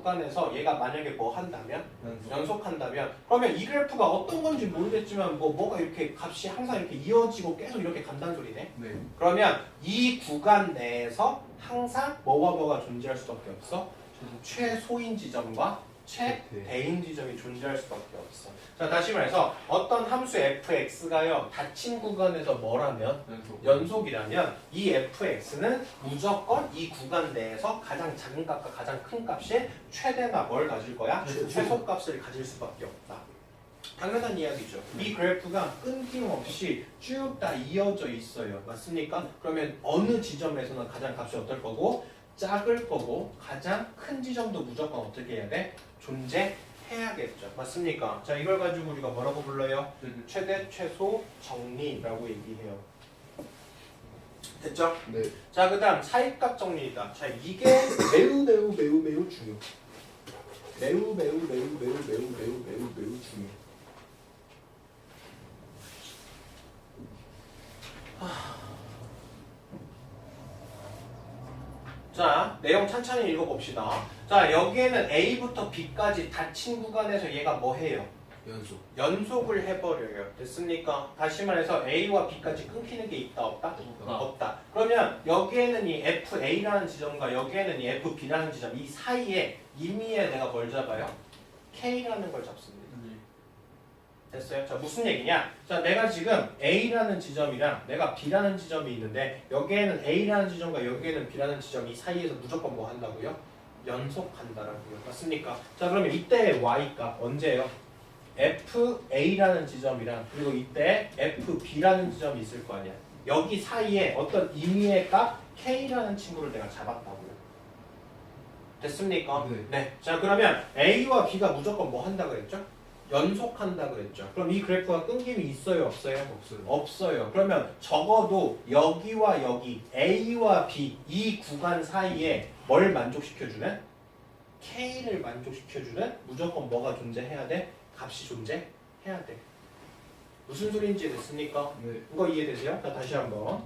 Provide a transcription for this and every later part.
구간에서 얘가 만약에 뭐 한다면 연속한다면 그러면 이 그래프가 어떤 건지 모르겠지만 뭐가 이렇게 값이 항상 이렇게 이어지고 계속 이렇게 간다는 소리네. 네. 그러면 이 구간 내에서 항상 뭐가 존재할 수밖에 없어? 최소인 지점과 최대인 지점이 존재할 수밖에 없어. 자, 다시 말해서 어떤 함수 fx가요 닫힌 구간에서 뭐라면 연속이라면 이 fx는 무조건 이 구간 내에서 가장 작은 값과 가장 큰 값의 최대나 뭘 가질 거야? 최소값을 가질 수밖에 없다. 당연한 이야기죠. 이 그래프가 끊김없이 쭉 다 이어져 있어요. 맞습니까? 그러면 어느 지점에서는 가장 값이 어떨 거고 작을 거고 가장 큰 지점도 무조건 어떻게 해야 돼? 존재해야겠죠. 맞습니까? 자, 이걸 가지고 우리가 뭐라고 불러요? 최대 최소 정리라고 얘기해요. 됐죠? 네. 자, 그 다음 사이값 정리다. 자, 이게 매우 중요. 매우 중요. 자, 내용 천천히 읽어봅시다. 자, 여기에는 A부터 B까지 닫힌 구간에서 얘가 뭐 해요? 연속을 해버려요. 됐습니까? 다시 말해서 A와 B까지 끊기는 게 있다 없다? 없다. 그러면 여기에는 이 FA라는 지점과 여기에는 이 FB라는 지점 이 사이에 임의에 내가 뭘 잡아요? K라는 걸 잡습니다. 됐어요? 자, 무슨 얘기냐? 자, 내가 지금 A라는 지점이랑 내가 B라는 지점이 있는데 여기에는 A라는 지점과 여기에는 B라는 지점이 이 사이에서 무조건 뭐 한다고요? 연속한다라고요. 맞습니까? 자, 그러면 이때의 Y값 언제예요? FA라는 지점이랑 그리고 이때 FB라는 지점이 있을 거 아니야. 여기 사이에 어떤 임의의 값 K라는 친구를 내가 잡았다고요. 됐습니까? 네. 자, 그러면 A와 B가 무조건 뭐 한다 그랬죠? 연속한다 그랬죠. 그럼 이 그래프가 끊김이 있어요, 없어요? 없어요. 그러면 적어도 여기와 여기 A와 B 이 구간 사이에 뭘 만족시켜주는? K를 만족시켜주는 무조건 뭐가 존재해야 돼? 값이 존재해야 돼. 무슨 소리인지 됐습니까? 네. 이거 이해되세요? 자, 다시 한번.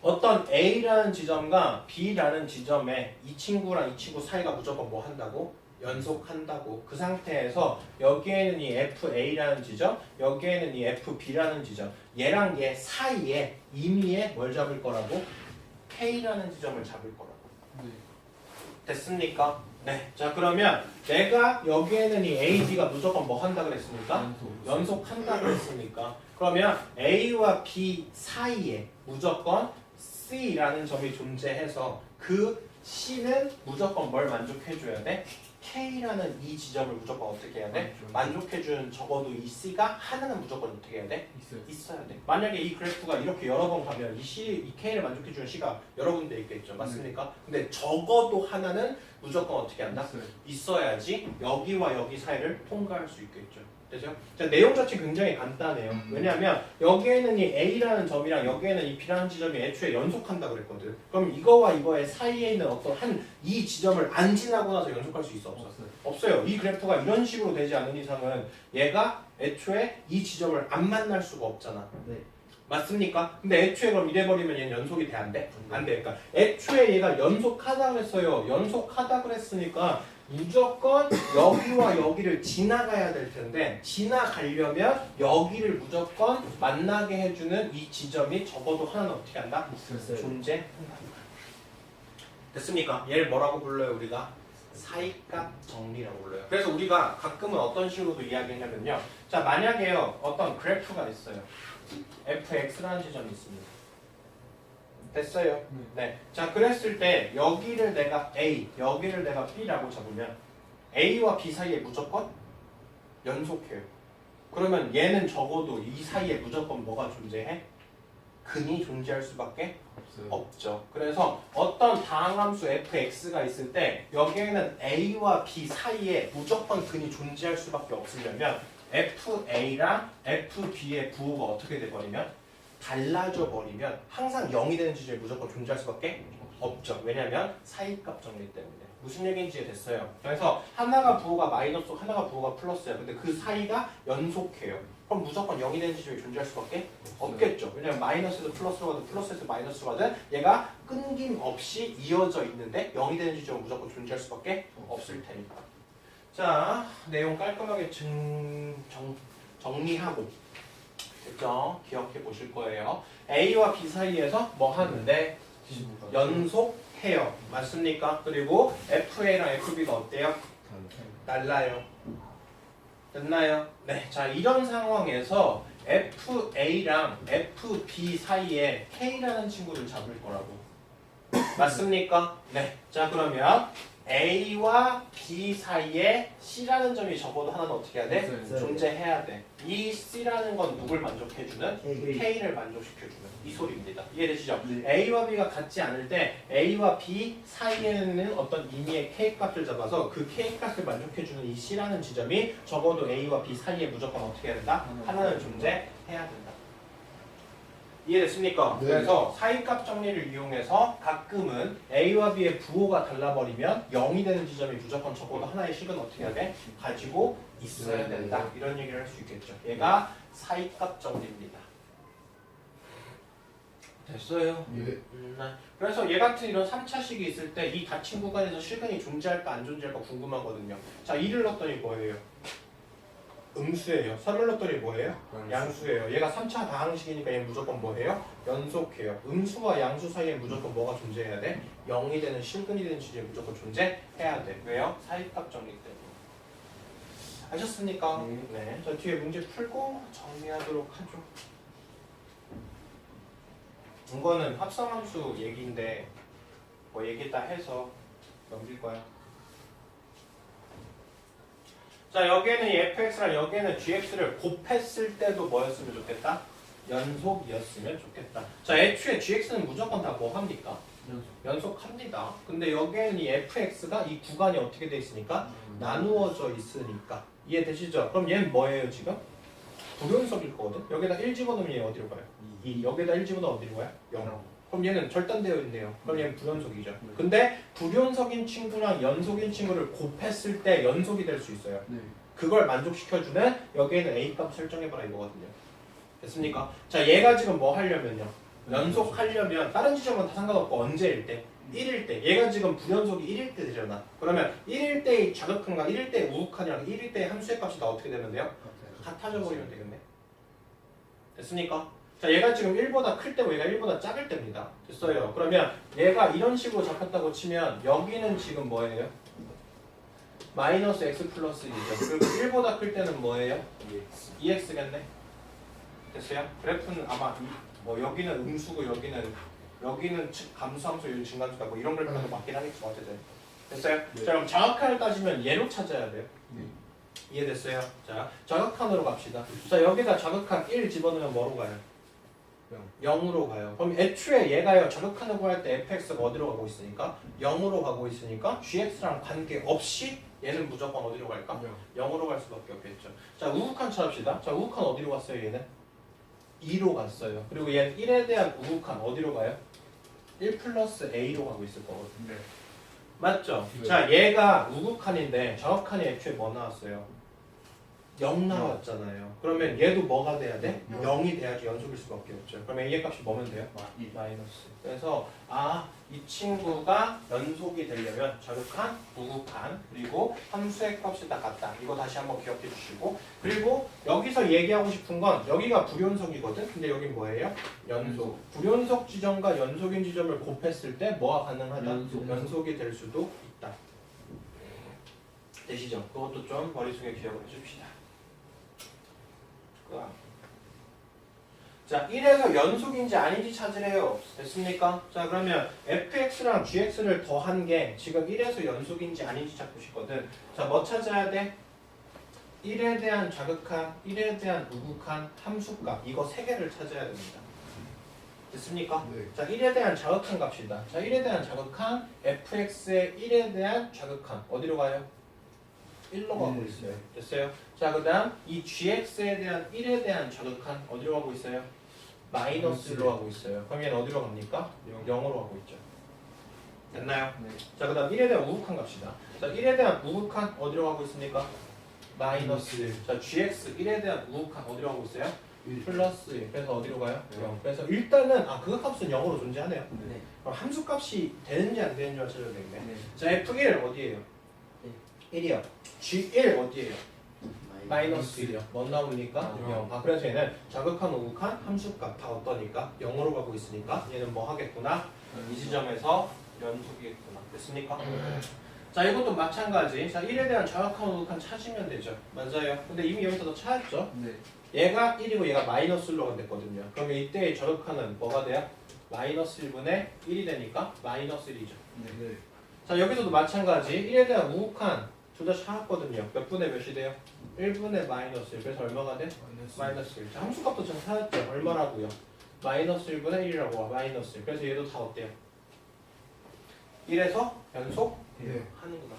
어떤 A라는 지점과 B라는 지점에 이 친구랑 이 친구 사이가 무조건 뭐 한다고? 연속한다고. 그 상태에서 여기에는 이 FA라는 지점, 여기에는 이 FB라는 지점, 얘랑 얘 사이에 임의에 뭘 잡을 거라고? K라는 지점을 잡을 거라고. 됐습니까? 네. 자, 그러면 내가 여기에는 이 A, B가 무조건 뭐 한다 그랬습니까? 연속한다 그랬습니까? 그러면 A와 B 사이에 무조건 C라는 점이 존재해서 그 C는 무조건 뭘 만족해줘야 돼? K라는 이 지점을 무조건 어떻게 해야 돼? 만족해주는 적어도 이 C가 하나는 무조건 어떻게 해야 돼? 있어야 돼. 만약에 이 그래프가 이렇게 여러 번 가면 이 K를 만족해주는 C가 여러 군데 있겠죠. 맞습니까? 근데 적어도 하나는 무조건 어떻게 한다? 있어야지 여기와 여기 사이를 통과할 수 있겠죠. 되죠? 자, 내용 자체 굉장히 간단해요. 왜냐하면 여기에는 이 A라는 점이랑 여기에는 이 B라는 지점이 애초에 연속한다 그랬거든. 그럼 이거와 이거의 사이에 있는 어떤 이 지점을 안 지나고 나서 연속할 수 있어? 없어요. 이 그래프가 이런 식으로 되지 않은 이상은 얘가 애초에 이 지점을 안 만날 수가 없잖아. 맞습니까? 근데 애초에 그럼 이래버리면 얘는 연속이 돼? 안 돼? 안 돼. 그러니까 애초에 얘가 연속하다 그랬어요. 연속하다 그랬으니까 무조건 여기와 여기를 지나가야 될 텐데 지나가려면 여기를 무조건 만나게 해주는 이 지점이 적어도 하나는 어떻게 한다? 존재한다. 됐습니까? 얘를 뭐라고 불러요 우리가? 사이값 정리라고 불러요. 그래서 우리가 가끔은 어떤 식으로도 이야기하냐면요. 자, 만약에요 어떤 그래프가 있어요. fx라는 지점이 있습니다. 됐어요? 네. 자, 그랬을 때 여기를 내가 A, 여기를 내가 B라고 잡으면 A와 B 사이에 무조건 연속해요. 그러면 얘는 적어도 이 사이에 무조건 뭐가 존재해? 근이 존재할 수밖에 없죠. 그래서 어떤 다항함수 fx가 있을 때 여기에는 A와 B 사이에 무조건 근이 존재할 수밖에 없으려면 FA랑 FB의 부호가 어떻게 돼버리면? 달라져 버리면 항상 0이 되는 지점이 무조건 존재할 수밖에 없죠. 왜냐하면 사이값 정리 때문에. 무슨 얘기인지 됐어요. 그래서 하나가 부호가 마이너스고 하나가 부호가 플러스예요. 근데 그 사이가 연속해요. 그럼 무조건 0이 되는 지점이 존재할 수밖에 없겠죠. 왜냐면 마이너스에서 플러스로 가든 플러스에서 마이너스로 가든 얘가 끊김없이 이어져 있는데 0이 되는 지점은 무조건 존재할 수밖에 없을 테니까. 자, 내용 깔끔하게 정리하고 됐죠? 기억해 보실 거예요. A와 B 사이에서 뭐 하는데 연속해요. 맞습니까? 그리고 FA랑 FB가 어때요? 달라요. 됐나요? 네. 자, 이런 상황에서 FA랑 FB 사이에 K라는 친구를 잡을 거라고. 맞습니까? 네. 자, 그러면 A와 B 사이에 C라는 점이 적어도 하나는 어떻게 해야 돼? 존재해야 돼. 이 C라는 건 누굴 만족해주는? K를 만족시켜주는 이 소리입니다. 이해되시죠? 네. A와 B가 같지 않을 때 A와 B 사이에는 어떤 임의의 K 값을 잡아서 그 K 값을 만족해주는 이 C라는 지점이 적어도 A와 B 사이에 무조건 어떻게 해야 된다? 하나는 존재해야 된다. 이해됐습니까? 네. 그래서 사이값 정리를 이용해서 가끔은 A와 B의 부호가 달라버리면 0이 되는 지점이 무조건 적어도 하나의 식은 어떻게 해야 돼? 가지고 있어야 된다. 이런 얘기를 할 수 있겠죠. 얘가 사이값 정리입니다. 됐어요? 예. 그래서 얘 같은 이런 3차식이 있을 때 이 닫힌 구간에서 실근이 존재할까 안 존재할까 궁금하거든요. 자, 2를 넣었더니 뭐예요? 음수예요. 3을 넣었더니 뭐예요? 양수예요. 얘가 3차 다항식이니까 얘 무조건 뭐예요? 연속해요. 음수와 양수 사이에 무조건 뭐가 존재해야 돼? 0이 되는 실근이 되는 지점이 무조건 존재해야 돼. 왜요? 사이값 정리 때문에. 아셨습니까? 네. 자, 뒤에 문제 풀고 정리하도록 하죠. 이거는 합성함수 얘기인데 뭐 얘기 다 해서 넘길 거야. 자, 여기에는 이 fx랑 여기에는 gx를 곱했을 때도 뭐였으면 좋겠다? 연속이었으면 좋겠다. 자, 애초에 gx는 무조건 다 뭐 합니까? 연속합니다. 근데 여기에는 이 fx가 이 구간이 어떻게 돼 있으니까? 나누어져 있으니까. 이해되시죠? 그럼 얘는 뭐예요 지금? 불연속일 거거든? 여기다 1 집어넣으면 얘 어디로 가요? 2. 여기다 1 집어넣으면 어디로 가요? 0. 그럼 얘는 절단되어 있네요. 그럼 얘는 불연속이죠. 근데 불연속인 친구랑 연속인 친구를 곱했을 때 연속이 될 수 있어요. 그걸 만족시켜주는 여기에는 A값 설정해봐라 이거거든요. 됐습니까? 자, 얘가 지금 뭐 하려면요. 연속하려면 다른 지점은 다 상관없고 언제일 때? 1일 때. 얘가 지금 불연속이 1일 때 되잖아. 그러면 1일 때의 자극한과 1일 때의 우극한이랑 1일 때의 함수의 값이 다 어떻게 되면 돼요? 같아져 버리면 되겠네. 됐습니까? 자, 얘가 지금 1보다 클 때고 얘가 1보다 작을 때입니다. 됐어요. 그러면 얘가 이런 식으로 잡혔다고 치면 여기는 지금 뭐예요? 마이너스 x 플러스 2죠. 그리고 1보다 클 때는 뭐예요? 2x겠네. 됐어요? 그래프는 아마 뭐 여기는 음수고 여기는 감수함수 여기는 증감수다 뭐 이런 그래프도 맞긴 하겠죠. 어쨌든 됐어요? 네. 자, 그럼 정확한을 따지면 얘로 찾아야 돼요. 이해됐어요? 자, 자극한으로 갑시다. 자, 여기다 자극한 1 집어넣으면 뭐로 가요? 0으로 가요. 그럼 애초에 얘가요, 자극한을 구할 때 fx가 어디로 가고 있으니까? 0으로 가고 있으니까 gx랑 관계없이 얘는 무조건 어디로 갈까? 0으로 갈 수밖에 없겠죠. 자, 우극한 찾읍시다. 자, 우극한 어디로 갔어요, 얘는? 2로 갔어요. 그리고 얘는 1에 대한 우극한 어디로 가요? 1 플러스 a로 가고 있을 거거든요. 맞죠? 네. 자, 얘가 우극한인데 정확한이 애초에 뭐 나왔어요? 0 나왔잖아요. 그러면 얘도 뭐가 돼야 돼? 0이 돼야지 연속일 수밖에 없죠. 그러면 A의 값이 뭐면 돼요? 마이너스. 그래서 이 친구가 연속이 되려면 자극한, 우극한, 그리고 함수의 값이 다 같다. 이거 다시 한번 기억해 주시고, 그리고 여기서 얘기하고 싶은 건 여기가 불연속이거든? 근데 여긴 뭐예요? 연속. 불연속 지점과 연속인 지점을 곱했을 때 뭐가 가능하다? 연속이 될 수도 있다. 되시죠? 그것도 좀 머릿속에 기억을 해줍시다. 자, 1에서 연속인지 아닌지 찾으래요. 됐습니까? 자, 그러면 fx랑 gx를 더한 게 지금 1에서 연속인지 아닌지 찾고 싶거든. 자, 뭐 찾아야 돼? 1에 대한 자극한, 1에 대한 우극한, 함수값 이거 3개를 찾아야 됩니다. 됐습니까? 네. 자, 1에 대한 자극한 값이다. 자, 1에 대한 자극한 fx의 1에 대한 자극한 어디로 가요? 1로 가고 있어요. 됐어요? 자, 그 다음 이 gx에 대한 1에 대한 자극한 어디로 가고 있어요? 마이너스로 가고 있어요. 그럼 얘는 어디로 갑니까? 0으로 가고 있죠. 됐나요? 자, 그 다음 1에 대한 우극한 갑시다. 자, 1에 대한 우극한 어디로 가고 있습니까? 마이너스 1. 자, gx 1에 대한 우극한 어디로 가고 있어요? 플러스 1. 그래서 어디로 가요? 0. 그래서 일단은 극값은 0으로 존재하네요. 네. 그럼 함수값이 되는지 안 되는지만 찾아야 되겠네. 네. 자, f1 어디예요? 1이요. g1 어디예요? 마이너스 1이요. 뭐 나옵니까? 0. 그래서 얘는 자극한 우극한 함수값 다 어떠니까? 0으로 가고 있으니까 얘는 뭐 하겠구나? 이 지점에서 연속이겠구나. 됐습니까? 자, 이것도 마찬가지. 자, 1에 대한 자극한 우극한 찾으면 되죠. 맞아요. 근데 이미 여기서도 찾았죠? 네. 얘가 1이고 얘가 마이너스 1로가 됐거든요. 그러면 이때의 저격하는 뭐가 돼요? 마이너스 1분의 1이 되니까 마이너스 1이죠. 네. 자, 여기서도 마찬가지. 1에 대한 우극한 둘 다 찾았거든요. 몇 분의 몇이 돼요? 1분의 마이너스 1. 그래서 얼마가 돼? 마이너스 1. 자, 함수값도 전 찾았죠. 얼마라고요? 마이너스 1분의 1이라고. 마이너스 1. 그래서 얘도 다 어때요? 1에서 연속? 네. 하는구나.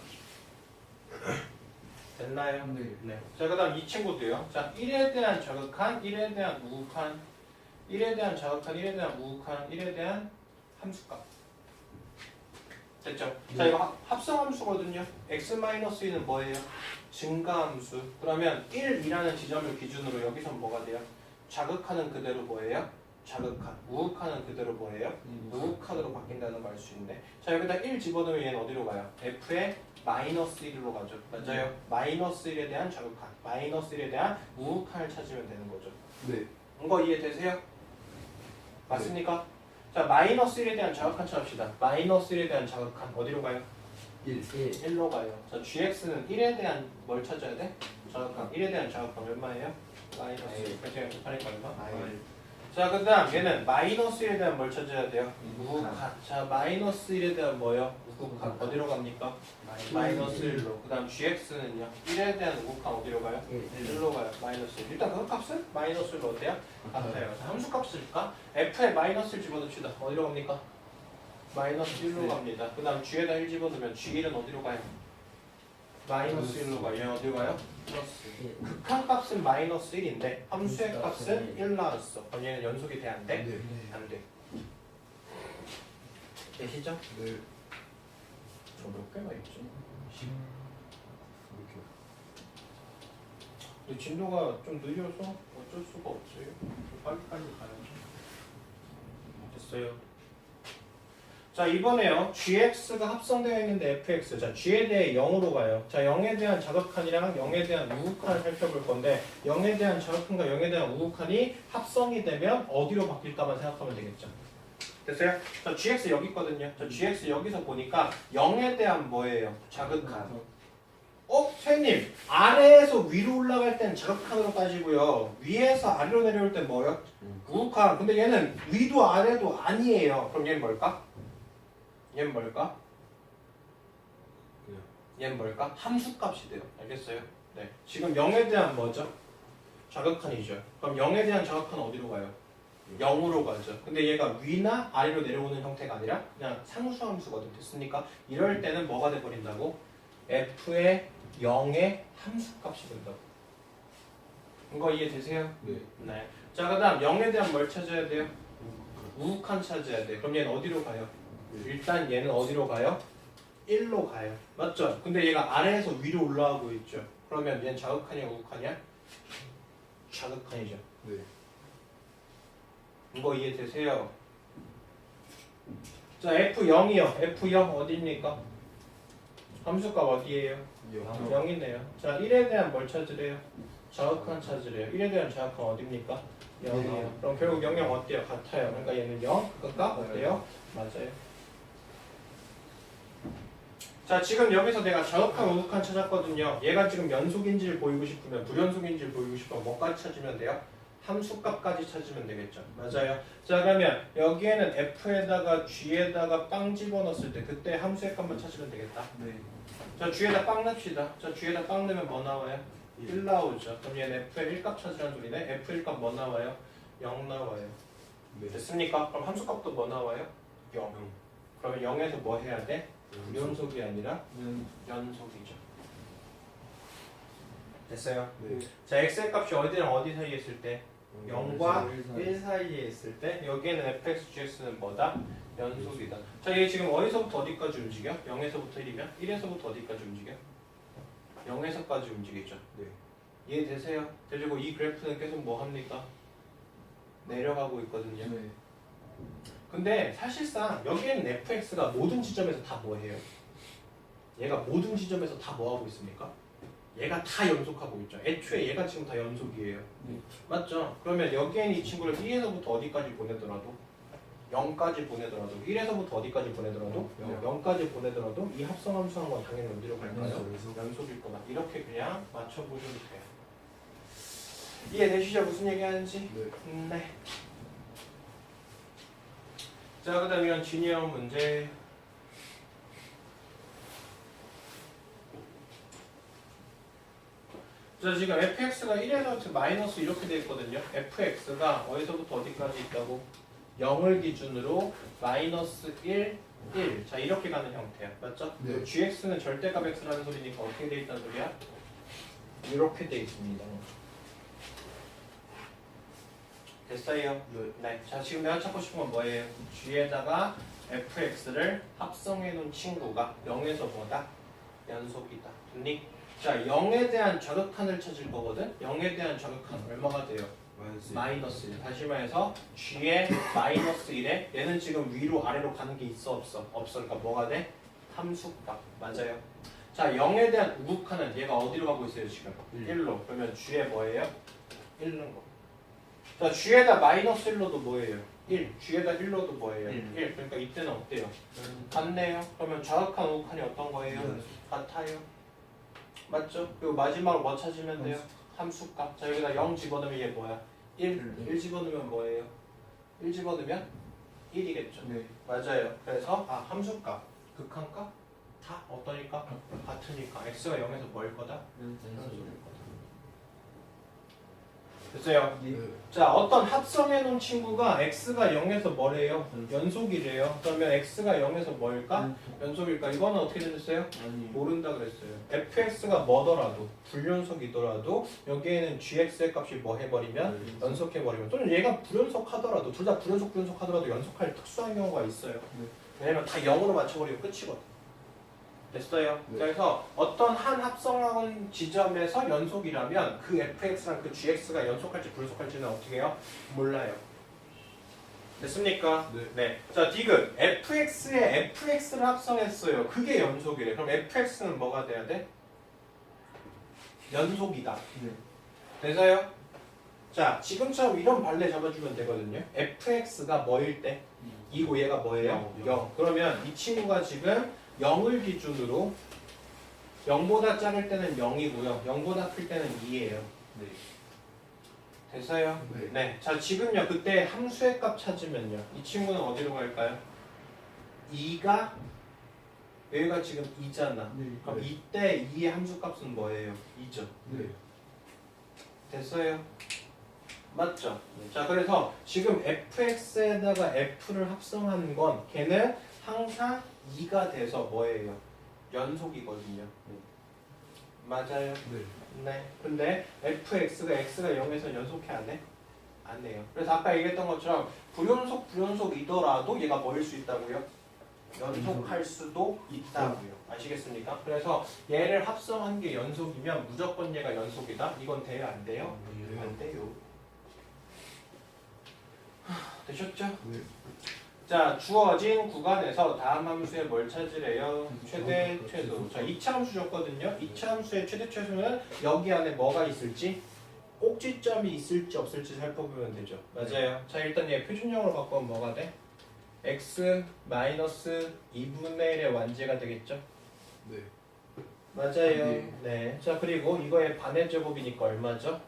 됐나요? 네. 네. 자, 그 다음 이 친구도요. 자, 1에 대한 저극한, 1에 대한 우극한, 1에 대한 저극한, 1에 대한 우극한, 1에 대한 함수값. 됐죠? 네. 자, 이거 합성함수거든요. x-2는 뭐예요? 증가함수. 그러면 1이라는 지점을 기준으로 여기선 뭐가 돼요? 자극하는 그대로 뭐예요? 자극한. 우극하는 그대로 뭐예요? 우극한으로 바뀐다는 걸 알 수 있네. 자, 여기다 1 집어넣으면 얘는 어디로 가요? f의 마이너스 1로 가죠. 맞아요. 마이너스 1에 대한 자극한, 마이너스 1에 대한 우극한을 찾으면 되는 거죠. 네. 이거 이해되세요? 맞습니까? 자, 마이너스 1에 대한 자극한 찾읍시다. 마이너스 1에 대한 자극한 어디로 가요? 1. 1로 가요. 자, gx는 1에 대한 뭘 찾아야 돼? 자극한. 1에 대한 자극한 얼마예요? 마이너스 1. 그래서 이거 곱하니까 얼마? 자, 그 다음 얘는 마이너스 1에 대한 뭘 찾아야 돼요? 우극한. 자, 마이너스 1에 대한 뭐요? 우극한. 어디로 갑니까? 마이너스 1로. 그 다음 gx는요? 1에 대한 우극한 어디로 가요? 1로 가요. 마이너스 1. 일단 그 값은 마이너스 1로 어때요? 같아요. 자, 함수 값을까? f에 마이너스 1 집어넣읍시다. 어디로 갑니까? 마이너스 1로 갑니다. 그 다음 g에다 1 집어넣으면 g1은 어디로 가요? 마이너스 1로 가요. 얘는 어디로 가요? 플러스. 극한 값은 마이너스 1인데 함수의 값은 1 나왔어. 그럼 얘는 연속이 돼? 안 돼? 네. 안 돼. 되시죠? 네. 저 몇 개가 있죠? 10. 이렇게. 근데 진도가 좀 느려서 어쩔 수가 없어요. 좀 빨리빨리 가야죠. 됐어요. 자, 이번에요. gx가 합성되어 있는데 fx. 자, g에 대해 0으로 가요. 자, 0에 대한 자극한이랑 0에 대한 우극한을 살펴볼 건데 0에 대한 자극한과 0에 대한 우극한이 합성이 되면 어디로 바뀔까만 생각하면 되겠죠. 됐어요? 자, gx 여기 있거든요. 자, gx 여기서 보니까 0에 대한 뭐예요? 자극한. 선생님, 아래에서 위로 올라갈 땐 자극한으로 따지고요. 위에서 아래로 내려올 땐 뭐예요? 우극한. 근데 얘는 위도 아래도 아니에요. 그럼 얘는 뭘까? 얘는 뭘까? 얘는 뭘까? 함수값이 돼요. 알겠어요? 네. 지금 0에 대한 뭐죠? 자극한이죠. 그럼 0에 대한 자극한은 어디로 가요? 0으로 가죠. 근데 얘가 위나 아래로 내려오는 형태가 아니라 그냥 상수함수거든. 됐습니까? 이럴 때는 뭐가 돼버린다고? f의 0의 함수값이 된다고. 이거 이해되세요? 네. 네. 자, 그 다음 0에 대한 뭘 찾아야 돼요? 우극한 찾아야 돼. 그럼 얘는 어디로 가요? 일단 얘는 어디로 가요? 1로 가요. 맞죠? 근데 얘가 아래에서 위로 올라가고 있죠. 그러면 얘는 자극하냐 우극하냐? 자극하이죠. 네. 이거 이해되세요? 자, F0이요. F0 어디입니까? 함수값 어디예요? 0이네요. 자, 1에 대한 뭘 찾으래요? 자극한 찾으래요. 1에 대한 자극한 어디입니까? 0이에요. 그럼 결국 0, 0 어때요? 같아요. 그러니까 얘는 0, 그값 어때요? 맞아요. 자, 지금 여기서 내가 자극한 우극한 찾았거든요. 얘가 지금 연속인지를 보이고 싶으면 불연속인지를 보이고 싶으면 뭐까지 찾으면 돼요? 함수값까지 찾으면 되겠죠. 맞아요. 자, 그러면 여기에는 f에다가 g에다가 빵 집어넣었을 때 그때 함수의 값만 찾으면 되겠다. 네. 자, g에다 빵 넣읍시다. 자, g에다 빵 넣으면 뭐 나와요? 1 나오죠. 그럼 얘는 f의 1값 찾으라는 소리네. f 1값 뭐 나와요? 0 나와요. 네. 됐습니까? 그럼 함수값도 뭐 나와요? 0. 그러면 0에서 뭐 해야 돼? 연속이 아니라 연속이죠. 됐어요? 네. 자, x의 값이 어디랑 어디 사이에 있을 때? 0과 1 사이에 있을 때 여기에는 fx, gx는 뭐다? 연속이다. 자, 얘 지금 어디서부터 어디까지 움직여? 0에서부터 1이면 1에서부터 어디까지 움직여? 0에서까지 움직이죠. 네. 이해되세요? 그리고 이 그래프는 계속 뭐 합니까? 내려가고 있거든요. 네. 근데 사실상 여기에는 fx가 모든 지점에서 다 뭐해요? 얘가 모든 지점에서 다 뭐하고 있습니까? 얘가 다 연속하고 있죠. 애초에 얘가 지금 다 연속이에요. 맞죠? 그러면 여기에는 이 친구를 1에서부터 어디까지 보내더라도 0까지 보내더라도 1에서부터 어디까지 보내더라도 0까지 보내더라도 이 합성함수한 건 당연히 어디로 갈까요? 연속일 거다. 이렇게 그냥 맞춰보셔도 돼요. 이해되시죠? 무슨 얘기하는지? 네. 자, 그 다음 이런 진이형 문제. 자, 지금 fx가 1에서 마이너스 이렇게 돼 있거든요. fx가 어디서부터 어디까지 있다고? 0을 기준으로 마이너스 1, 1. 자, 이렇게 가는 형태야. 맞죠? 네. gx는 절대값 x라는 소리니까 어떻게 돼 있다는 소리야? 이렇게 돼 있습니다. 됐어요? 네. 자, 지금 내가 찾고 싶은 건 뭐예요? g에다가 fx를 합성해 놓은 친구가 0에서 뭐다? 연속이다. 됐니? 자, 0에 대한 절극한을 찾을 거거든? 0에 대한 절극한 얼마가 돼요? 마이너스 1. 다시 말해서 g의 마이너스 1에 얘는 지금 위로 아래로 가는 게 있어 없어? 없어. 그러니까 뭐가 돼? 함수값. 맞아요. 자, 0에 대한 우극한은 얘가 어디로 가고 있어요 지금? 1로. 그러면 g의 뭐예요? 1는 거. 자, g에다 마이너스 1로도 뭐예요? 1. g에다 1로도 뭐예요? 1. 그러니까 이때는 어때요? 같네요. 그러면 좌극한 우극한이 어떤 거예요? 같아요. 맞죠? 그리고 마지막으로 뭐 찾으면 돼요? 함수값. 자, 여기다 0 집어넣으면 얘 뭐야? 1. 1 집어넣으면 뭐예요? 1 집어넣으면 1이겠죠. 네. 맞아요. 그래서 함수값, 극한값 다 어떠니까? 같으니까. x가 0에서 뭐일 거다? 연속일 거다. 됐어요? 네. 자, 어떤 합성해 놓은 친구가 x가 0에서 뭐래요? 연속이래요. 그러면 x가 0에서 뭐일까? 연속일까? 이거는 어떻게 됐어요? 모른다 그랬어요. fx가 뭐더라도 불연속이더라도 여기에는 gx의 값이 뭐 해버리면 연속해버리면 또는 얘가 불연속하더라도 둘 다 불연속 하더라도 연속할 특수한 경우가 있어요. 왜냐면 다 0으로 맞춰버리면 끝이거든. 됐어요. 네. 그래서 어떤 한 합성한 지점에서 연속이라면 그 fx랑 그 gx가 연속할지 불연속할지는 어떻게 해요? 몰라요. 됐습니까? 네. 자, 디귿 fx에 fx를 합성했어요. 그게 연속이래. 그럼 fx는 뭐가 돼야 돼? 연속이다. 네. 돼서요? 자, 지금처럼 이런 발레 잡아주면 되거든요. fx가 뭐일 때? 2고 얘가 뭐예요? 0. 그러면 이 친구가 지금 0을 기준으로 0보다 작을 때는 0이고요. 0보다 클 때는 2예요. 네. 됐어요? 네. 네. 자, 지금요. 그때 함수의 값 찾으면요. 이 친구는 어디로 갈까요? 2가 여기가 지금 2잖아. 네. 그럼 이때 2의 함수값은 뭐예요? 2죠. 네. 됐어요? 맞죠? 자, 그래서 지금 fx에다가 f를 합성하는 건 걔는 항상 2가 돼서 뭐예요? 연속이거든요. 맞아요? 네. 네. 근데 fx가 x가 0에서 연속해 안 해? 안 해요. 그래서 아까 얘기했던 것처럼 불연속이더라도 얘가 뭐일 수 있다고요? 연속할 수도 있다고요. 아시겠습니까? 그래서 얘를 합성한 게 연속이면 무조건 얘가 연속이다. 이건 돼요? 안 돼요? 안 돼요. 되셨죠? 네. 자, 주어진 구간에서 다음 함수의 뭘 찾으래요? 최대, 최소. 자, 2차 함수 줬거든요. 2차 함수의 최대, 최소는 여기 안에 뭐가 있을지 꼭지점이 있을지 없을지 살펴보면 되죠. 맞아요. 자, 일단 얘 표준형으로 바꾸면 뭐가 돼? x 마이너스 2분의 1의 완제가 되겠죠? 네. 맞아요. 네. 자, 그리고 이거의 반의 제곱이니까 얼마죠?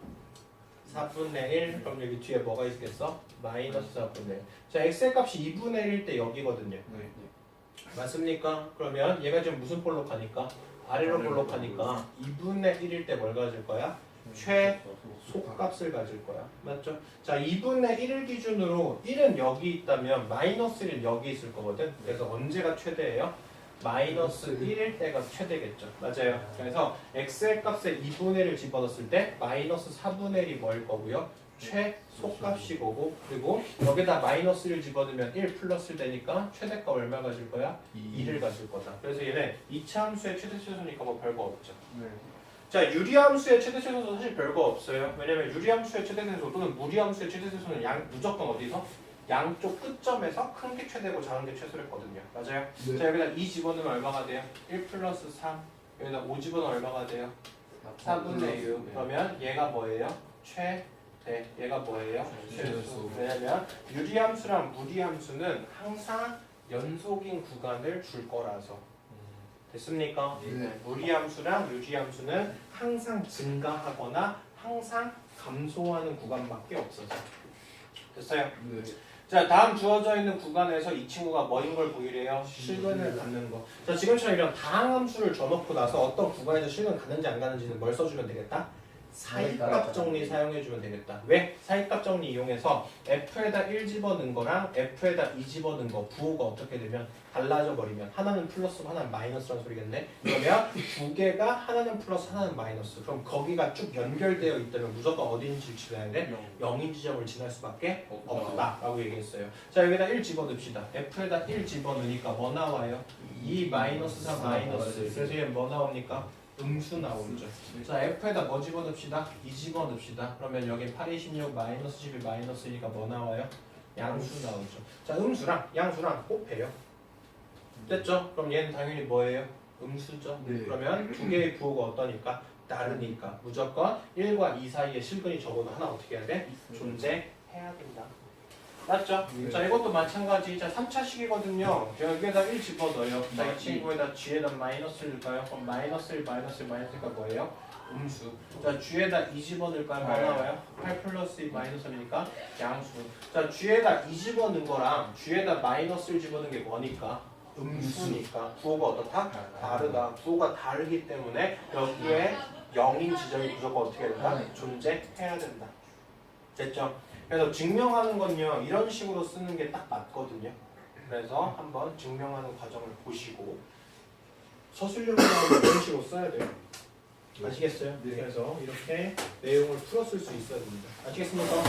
4분의 1. 그럼 여기 뒤에 뭐가 있겠어? 마이너스 4분의 1. 자, x의 값이 2분의 1일 때 여기거든요. 네. 맞습니까? 그러면 얘가 지금 무슨 볼록하니까? 아래로 볼록하니까 2분의 1일 때 뭘 가질 거야? 최소값을 가질 거야. 맞죠? 자, 2분의 1을 기준으로 1은 여기 있다면 마이너스 1은 여기 있을 거거든. 그래서 언제가 최대예요? 마이너스 1일 때가 최대겠죠. 맞아요. 그래서 x의 값에 2분의 1을 집어넣었을 때 마이너스 4분의 1이 뭐일 거고요? 최소값이 거고, 그리고 여기다 마이너스 1을 집어넣으면 1 플러스 1 되니까 최대값 얼마 가질 거야? 2를 가질 거다. 그래서 얘는 2차 함수의 최대 최소니까 뭐 별거 없죠. 네. 자, 유리함수의 최대최소는 사실 별거 없어요. 왜냐면 유리함수의 최대최소 또는 무리함수의 최대최소는 무조건 어디서? 양쪽 끝점에서 큰 게 최대고 작은 게 최소랬거든요. 맞아요? 네. 자, 여기다 2 집어넣으면 얼마가 돼요? 1 플러스 3. 여기다 5 집어넣으면 얼마가 돼요? 4분의 6. 그러면 얘가 뭐예요? 최대. 얘가 뭐예요? 최소. 왜냐면 유리함수랑 무리함수는 항상 연속인 구간을 줄 거라서. 됐습니까? 네. 무리함수랑 유리함수는 항상 증가하거나 항상 감소하는 구간밖에 없어서. 됐어요? 네. 자, 다음 주어져 있는 구간에서 이 친구가 뭐인 걸 보이래요? 실근을 갖는 거. 자, 지금처럼 이런 다항함수를 줘놓고 나서 어떤 구간에서 실근 가는지 안 가는지는 뭘 써주면 되겠다? 사이값 정리 사용해주면 되겠다. 왜? 사이값 정리 이용해서 F에다 1 집어넣은 거랑 F에다 2 집어넣은 거 부호가 어떻게 되면 달라져 버리면 하나는 플러스고 하나는 마이너스라는 소리겠네. 그러면 두 개가 하나는 플러스 하나는 마이너스. 그럼 거기가 쭉 연결되어 있다면 무조건 어디인지를 지나야 돼? 0인 지점을 지날 수밖에 없다라고 얘기했어요. 자, 여기다 1 집어넣읍시다. F에다 1 집어넣으니까 뭐 나와요? 2 마이너스 3 마이너스. 그래서 얘 뭐 나옵니까? 음수 나오죠. 자, F에다 뭐 집어넣읍시다? 2 집어넣읍시다. 그러면 여기 8, 26 마이너스 12 마이너스니까 뭐 나와요? 양수 나오죠. 자, 음수랑 양수랑 곱해요. 됐죠? 그럼 얘는 당연히 뭐예요? 음수죠. 네. 그러면 두 개의 부호가 어떠니까? 다르니까 무조건 1과 2 사이에 실근이 적어도 하나 어떻게 해야 돼? 존재해야 된다. 맞죠? 네. 자, 이것도 마찬가지. 자, 3차식이거든요. 여기에다 1 집어넣어요. 자, 이 친구에다 G에다 마이너스를 넣을까요? 그럼 마이너스 1, 마이너스가 뭐예요? 음수. 자, G에다 2 집어넣을까요? 뭐 나와요? 8 플러스 2 마이너스 3이니까 양수. 자, G에다 2 집어넣은 거랑 G에다 마이너스를 집어넣은 게 뭐니까? 음수니까. 부호가 어떻다? 다르다. 부호가 다르기 때문에 여기에 0인 지점이 무조건 어떻게 해야 된다? 존재해야 된다. 됐죠? 그래서 증명하는 건요 이런 식으로 쓰는 게 딱 맞거든요. 그래서 한번 증명하는 과정을 보시고 서술형을 이런 식으로 써야 돼요. 아시겠어요? 네. 그래서 이렇게 내용을 풀었을 수 있어야 됩니다. 아시겠습니까?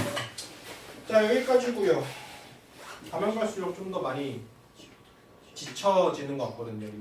자, 여기까지고요. 가면 갈수록 좀 더 많이 지쳐지는 것 같거든요.